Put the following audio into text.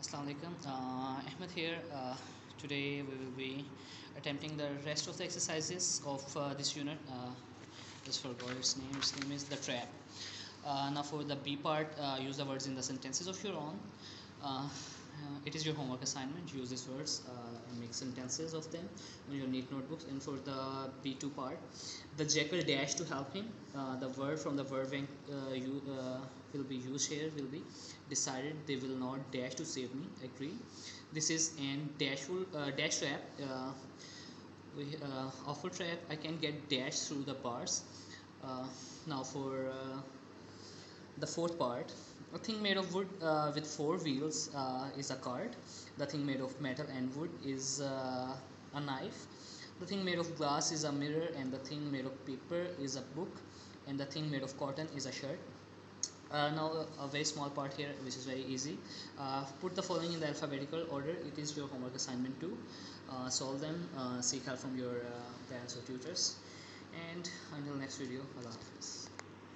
Assalamu alaikum. Ahmed here. Today we will be attempting the rest of the exercises of this unit. Just forgot its name. Its name is the trap. Now for the B part, use the words in the sentences of your own. It is your homework assignment. Use these words and make sentences of them on your neat notebooks. And for the B2 part, the Jack will dash to help him. The word from the verb will be used here will be decided. They will not dash to save me. Agree. This is an dash trap. Awful trap. I can get dash through the bars. Now for the fourth part, a thing made of wood with four wheels is a cart. The thing made of metal and wood is a knife. The thing made of glass is a mirror, and the thing made of paper is a book, and the thing made of cotton is a shirt. Now a very small part here which is very easy. Put the following in the alphabetical order. It is your homework assignment too. Solve them, seek help from your parents or tutors, and until next video, Allah Hafiz.